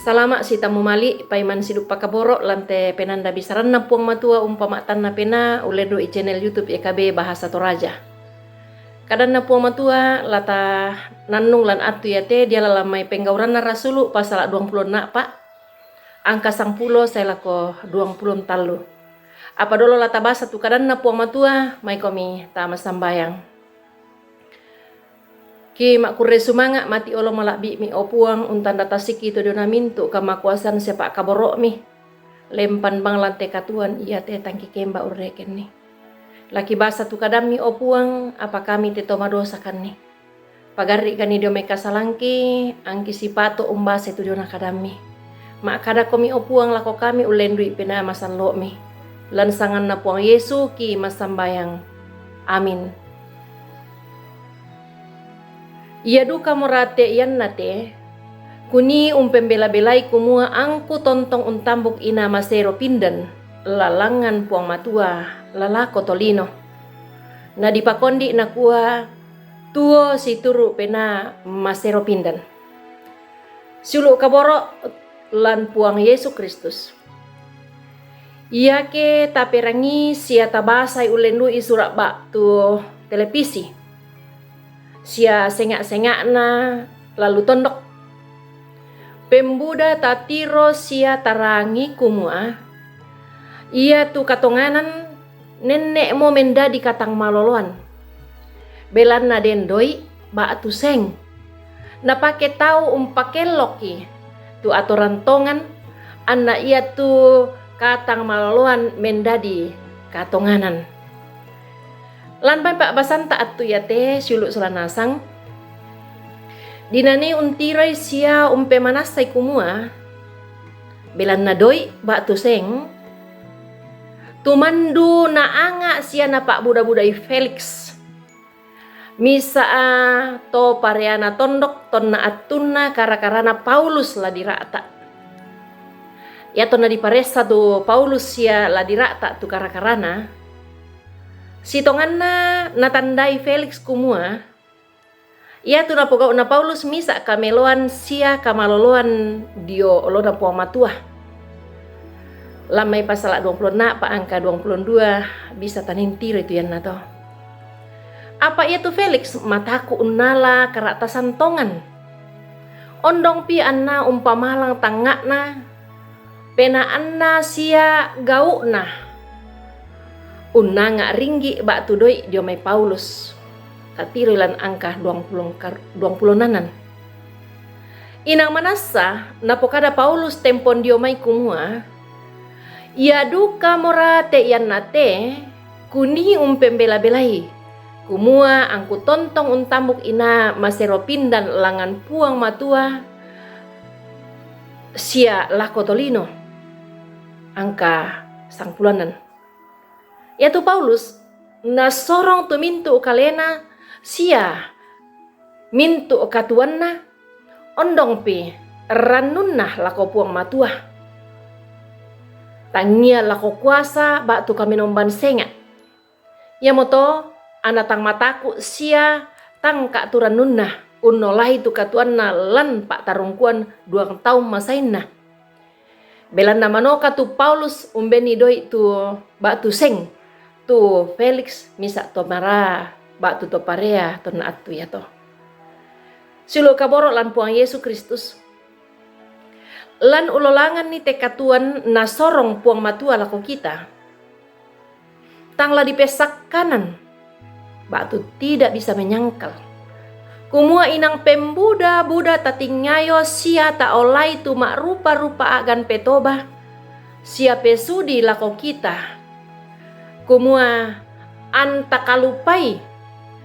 Salama si tamu mali paiman sidup pakaboro lante penanda bisaran na puang matua umpama tanna pena uledo i channel YouTube EKB Bahasa Toraja. Kadan na puang matua lata nannung lan atu yate dia lalamai penggauran na rasulu pasal 20 na pak. Angka 10 saya lako 20 talu. Apa dolo lata basa tu kadan na puang matua mai komi tama sambayang. Ki makure sumanga mati olo malakbi mi opuang untan data siki to dona mintu kama kuasan sepak kaborok mi. Lempan bang lantai katuan iya te tangki kemba ureken ni. Laki basa tu kadam mi opuang apa kami te toma dosa kan ni. Pagari kani dio meka salangki angki sipato umbase tu dona kadam mi. Mak kada komi opuang lako kami ulendui pena masan lo mi. Lansangan na puang Yesu ki masambayang. Amin. Ia duka morate ian nate kuni pembela-belai kumua angku tontong untambuk ina masero pindan lalangan puang matua lalako tolino na dipakondi na kuah tuo si turu pena masero pindan sulu kaboro lan puang Yesus Kristus ia ke taperangi sia tabasai ulendu isurak bak tu televisi sia sengak-sengak na lalu tondok pembuda tatiro sia tarangi kumua ia tu katonganan nenek mo menda di katang maloloan belan na dendoi ba tu seng na pake tau pakeloki tu atoran tongan anna ia tu katang maloloan menda di katonganan. Lan pak basanta atu yate suluk sulanasang dinani untirai sia manasai kumua belan nadoi ba tu seng tumandu na anga sia na pak buda-budai Felix misa to pareana tondok tonna atuna kara-karana Paulus la dirata ya tonna di paresa tu Paulus sia la dirata tu kara-karana si tonganna natandai Felix kumua ia tu napogau na Paulus misa kameloan sia kamaloloan dio oloda puang matua lamai pasal 20 na pa angka 22 bisa tanintir itu yan nato apa ia tu Felix mataku unala keratasan tongan ondong pi anna umpamalang tangakna pena anna sia gau na unanga ringgi bak tudoi dio mai Paulus katirilan angka 20 nanan inang manasa napokada Paulus tempon dio mai kumua ia duka morate ian nate kuni pembela-belai kumua angku tontong untambuk ina maseropin dan langan puang matua sia lako tolino angka 10 yaitu Paulus na sorong tu mintu kalena sia mintu katuanna ondong pi ranunna lako puang matua tangia lako kuasa bak tu kami nomban senga ya moto anatang mataku sia tangka tu ranunna unolai tu katuanna lan pak tarungkuan 2 tahun masainna belan namanoka tu Paulus umbeni doi tu bak tu seng tu Felix misa to mara bak tu to parea to na atu ya to sulu kaboro lan puang Yesus Kristus lan ulolangan ni tekatuan na sorong puang matua lako kita tangla dipesak kanan bak tu tidak bisa menyangkal kumua inang pembuda-buda tatingayo sia ta olai tu mak rupa-rupa agan petoba sia pesudi lako kita kumua anta kalupai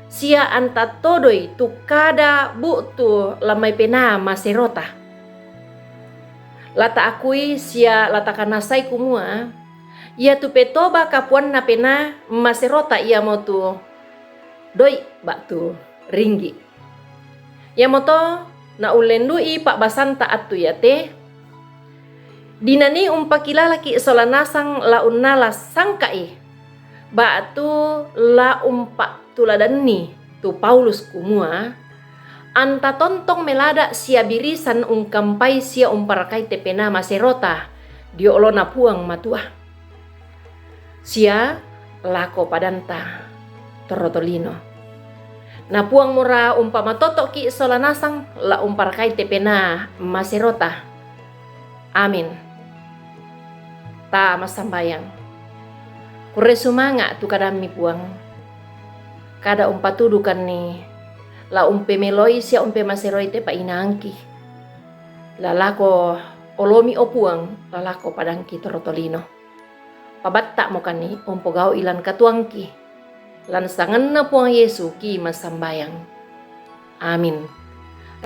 sia anta todoi tu kada butu lamai pena maserota lata akui sia lata kanasai kumua ia tu petoba kapuan na pena maserota ia motu doi batu ringgi ia moto na ulendui pak basanta atu yate dinani umpakilalaki solanasang la unnala sangkai batu la umpak tuladani tu Paulus kumua anta tontong melada sia birisan ungkampai sia umparakai tepena maserota dio olona puang matua. Sia lako padanta torotolino. Na puang mura umpama totok ki solanasang la umparakai tepena maserota. Amin. Ta masambayang. Kure sumanga tu kadami puang. Kada umpatudukan ni la umpe meloi sia umpe maseroi te pa inangki. Lalako olomi opuang lalako padangki torotolino. Pabatta mo kani umpogao ilan katuangki. Lan sangan na puang Yesu ki masambayang. Amin.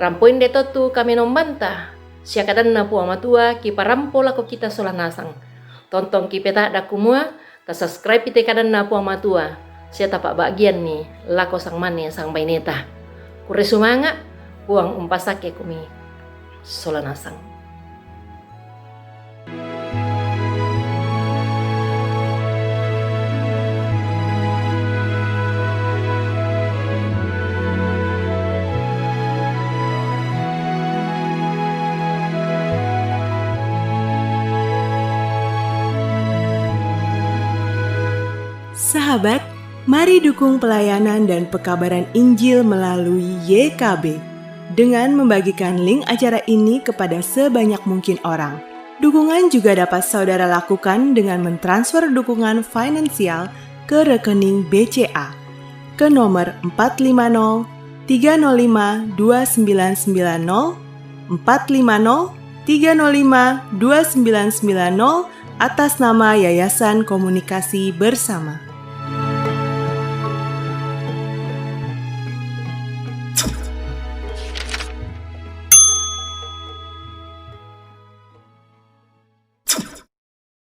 Rampoin deto tu kami nombanta. Sia kadan na puang matua ki parampo lako kita solanasang. Tontong ki peta da kumua ta subscribe ite kadan na puang matua. Sia tapak bagian ni lako sang mane sang baineta. Kure sumanga puang umpasake kumi solanasang. Sahabat, mari dukung pelayanan dan pekabaran Injil melalui YKB dengan membagikan link acara ini kepada sebanyak mungkin orang. Dukungan juga dapat saudara lakukan dengan mentransfer dukungan finansial ke rekening BCA ke nomor 450 305 2990 450 305 2990 atas nama Yayasan Komunikasi Bersama.